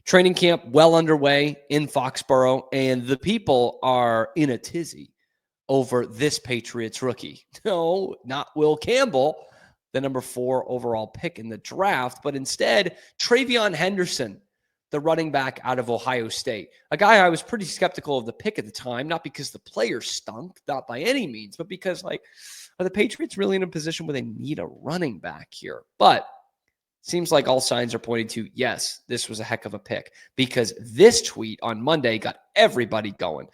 Training camp well underway in Foxborough, and the people are in a tizzy over this Patriots rookie. No, not Will Campbell, the number 4 overall pick in the draft, but instead TreVeyon Henderson, the running back out of Ohio State. A guy I was pretty skeptical of the pick at the time, not because the player stunk, not by any means, but because, like, are the Patriots really in a position where they need a running back here? But seems like all signs are pointing to, yes, this was a heck of a pick, because this tweet on Monday got everybody going.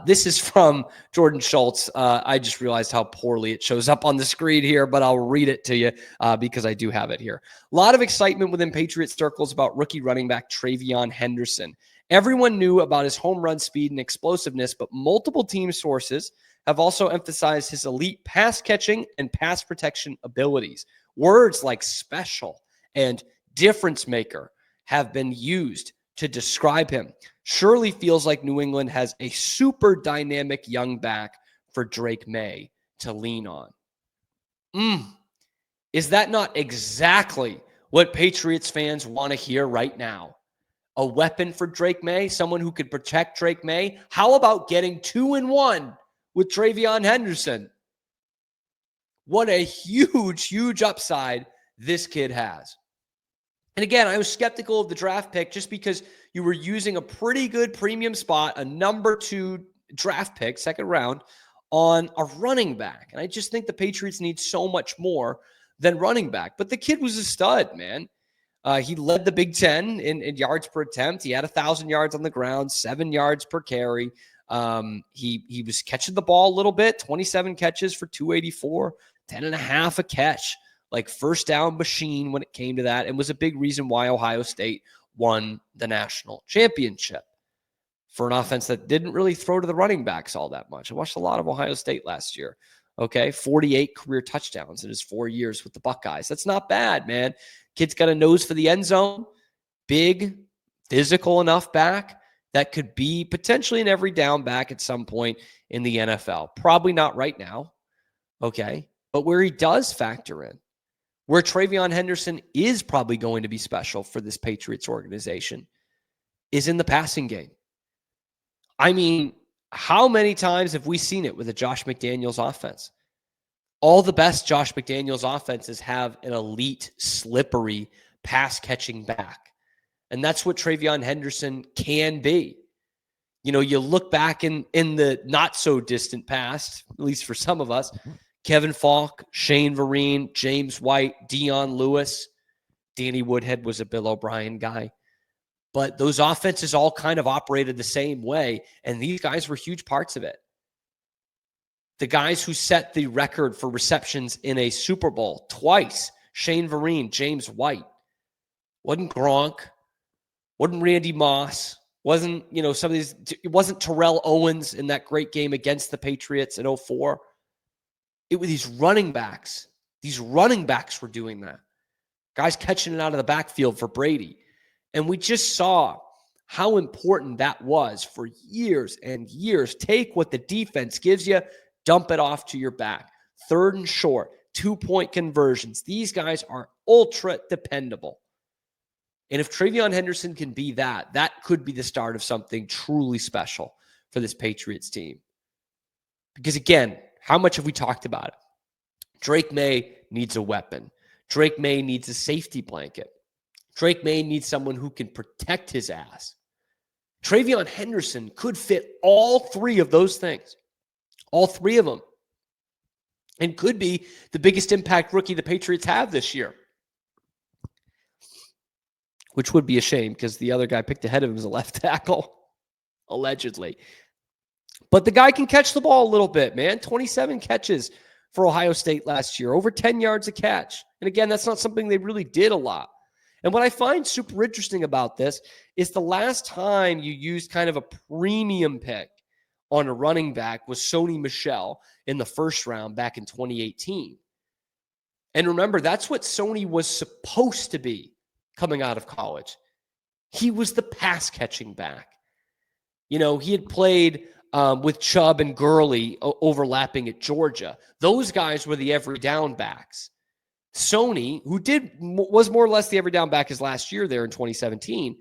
This is from Jordan Schultz. I just realized how poorly it shows up on the screen here, but I'll read it to you because I do have it here. A lot of excitement within Patriots circles about rookie running back TreVeyon Henderson. Everyone knew about his home run speed and explosiveness, but multiple team sources have also emphasized his elite pass catching and pass protection abilities. Words like special and difference maker have been used to describe him. Surely feels like New England has a super dynamic young back for Drake Maye to lean on. Is that not exactly what Patriots fans want to hear right now? A weapon for Drake Maye, someone who could protect Drake Maye? How about getting 2-1 with TreVeyon Henderson? What a huge, huge upside this kid has. And again, I was skeptical of the draft pick just because you were using a pretty good premium spot, a number 2 draft pick, second round, on a running back. And I just think the Patriots need so much more than running back. But the kid was a stud, man. He led the Big Ten in yards per attempt. He had 1,000 yards on the ground, 7 yards per carry. He was catching the ball a little bit, 27 catches for 284, 10.5 a catch. Like first down machine when it came to that, and was a big reason why Ohio State won the national championship for an offense that didn't really throw to the running backs all that much. I watched a lot of Ohio State last year. Okay, 48 career touchdowns in his 4 years with the Buckeyes. That's not bad, man. Kid's got a nose for the end zone, big, physical enough back that could be potentially an every down back at some point in the NFL. Probably not right now, okay, but where he does factor in, where TreVeyon Henderson is probably going to be special for this Patriots organization, is in the passing game. I mean, how many times have we seen it with a Josh McDaniels offense? All the best Josh McDaniels offenses have an elite, slippery, pass-catching back. And that's what TreVeyon Henderson can be. You know, you look back in the not-so-distant past, at least for some of us, Kevin Falk, Shane Vereen, James White, Dion Lewis. Danny Woodhead was a Bill O'Brien guy. But those offenses all kind of operated the same way, and these guys were huge parts of it. The guys who set the record for receptions in a Super Bowl twice, Shane Vereen, James White. Wasn't Gronk, wasn't Randy Moss, wasn't, some of these, it wasn't Terrell Owens in that great game against the Patriots in 2004. It was these running backs. These running backs were doing that. Guys catching it out of the backfield for Brady. And we just saw how important that was for years and years. Take what the defense gives you, dump it off to your back. 3rd and short, 2-point conversions. These guys are ultra dependable. And if TreVeyon Henderson can be that, that could be the start of something truly special for this Patriots team. Because again, how much have we talked about it? Drake Maye needs a weapon. Drake Maye needs a safety blanket. Drake Maye needs someone who can protect his ass. TreVeyon Henderson could fit all 3 of those things. All 3 of them. And could be the biggest impact rookie the Patriots have this year. Which would be a shame because the other guy picked ahead of him is a left tackle. Allegedly. But the guy can catch the ball a little bit, man. 27 catches for Ohio State last year. Over 10 yards a catch. And again, that's not something they really did a lot. And what I find super interesting about this is the last time you used kind of a premium pick on a running back was Sony Michel in the first round back in 2018. And remember, that's what Sony was supposed to be coming out of college. He was the pass-catching back. You know, he had played with Chubb and Gurley overlapping at Georgia. Those guys were the every down backs. Sony, who was more or less the every down back his last year there in 2017,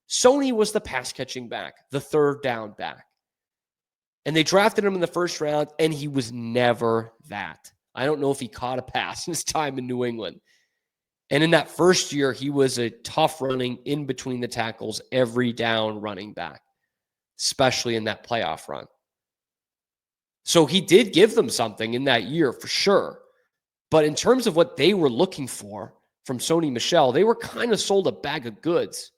Sony was the pass catching back, the third down back. And they drafted him in the first round, and he was never that. I don't know if he caught a pass in his time in New England. And in that first year, he was a tough running in between the tackles, every down running back, especially in that playoff run. So he did give them something in that year for sure. But in terms of what they were looking for from Sony Michel, they were kind of sold a bag of goods.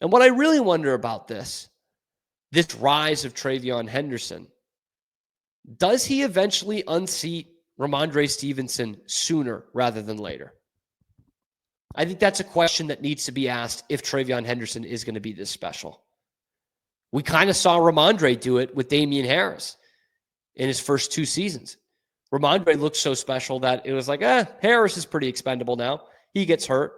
And what I really wonder about this rise of TreVeyon Henderson, does he eventually unseat Ramondre Stevenson sooner rather than later? I think that's a question that needs to be asked if TreVeyon Henderson is going to be this special. We kind of saw Ramondre do it with Damian Harris in his first 2 seasons. Ramondre looked so special that it was like, Harris is pretty expendable now. He gets hurt.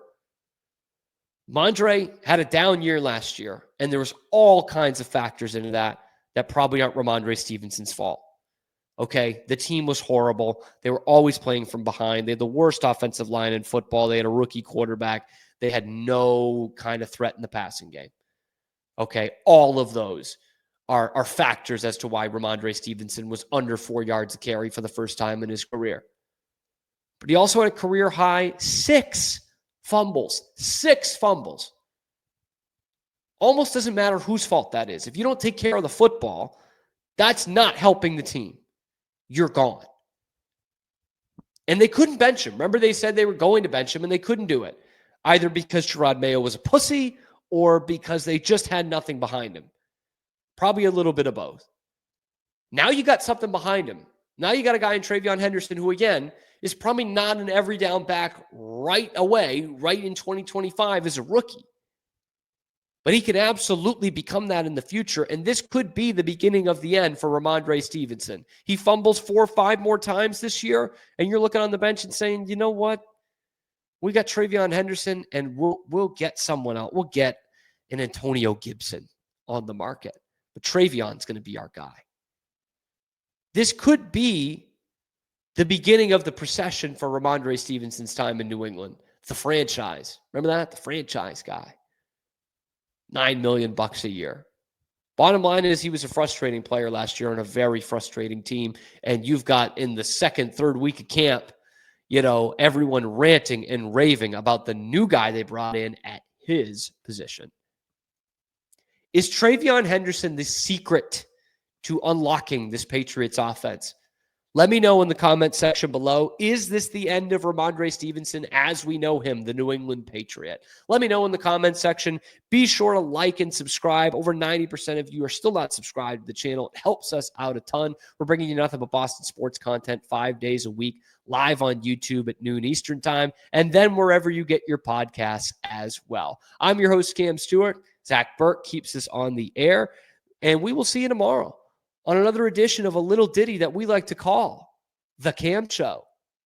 Ramondre had a down year last year, and there was all kinds of factors into that probably aren't Ramondre Stevenson's fault. Okay, the team was horrible. They were always playing from behind. They had the worst offensive line in football. They had a rookie quarterback. They had no kind of threat in the passing game. Okay, all of those are factors as to why Ramondre Stevenson was under 4 yards a carry for the first time in his career. But he also had a career high 6 fumbles. 6 fumbles. Almost doesn't matter whose fault that is. If you don't take care of the football, that's not helping the team. You're gone. And they couldn't bench him. Remember, they said they were going to bench him, and they couldn't do it. Either because Drake Maye was a pussy or because they just had nothing behind him. Probably a little bit of both. Now you got something behind him. Now you got a guy in TreVeyon Henderson who, again, is probably not an every down back right away, right in 2025 as a rookie. But he can absolutely become that in the future, and this could be the beginning of the end for Ramondre Stevenson. He fumbles 4 or 5 more times this year, and you're looking on the bench and saying, you know what? We got TreVeyon Henderson, and we'll get someone else. We'll get an Antonio Gibson on the market. But TreVeyon's going to be our guy. This could be the beginning of the procession for Ramondre Stevenson's time in New England. The franchise. Remember that? The franchise guy. $9 million a year. Bottom line is he was a frustrating player last year on a very frustrating team. And you've got in the second, third week of camp, everyone ranting and raving about the new guy they brought in at his position. Is TreVeyon Henderson the secret to unlocking this Patriots offense? Let me know in the comment section below. Is this the end of Ramondre Stevenson as we know him, the New England Patriot? Let me know in the comment section. Be sure to like and subscribe. Over 90% of you are still not subscribed to the channel. It helps us out a ton. We're bringing you nothing but Boston sports content 5 days a week, live on YouTube at noon Eastern time, and then wherever you get your podcasts as well. I'm your host, Cam Stuart. Zach Burke keeps us on the air, and we will see you tomorrow on another edition of a little ditty that we like to call The Cam Show.